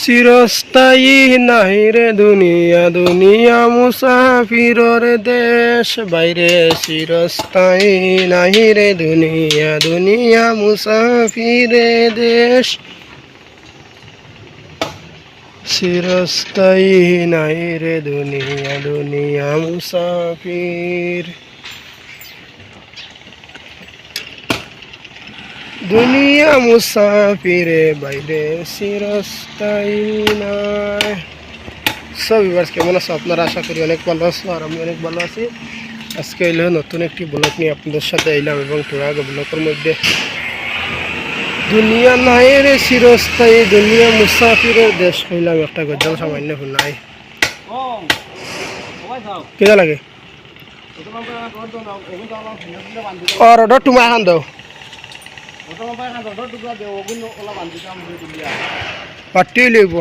চিরস্থায়ী নাহি রে দুনিয়া, দুনিয়া মুসাফিরর দেশ বাইরে। চিরস্থায়ী নাহি রে দুনিয়া, দুনিয়া মুসাফিরে দেশ। চিরস্থায়ী নাহি রে দুনিয়া, দুনিয়া মুসাফির। দুনিয়া মুসাফিরে বাইরে চিরস্থায়ী নয়। সব ভিউয়ার্স কেমন আছো আপনারা? আশা করি অনেক ভালো আছো, আর আমি অনেক ভালো আছি। আজকে এলো নতুন একটি ব্লগ নিয়ে আপনাদের সাথে এলাম, এবং তোরা ব্লগের মধ্যে দুনিয়া নাই রে চিরস্থায়ী, দুনিয়া মুসাফিরের দেশ হইলাম একটা গজল সামান্য শুনাই। কেজা লাগে আর অর্ডার তোমার এখন দাও পার্টি লইব।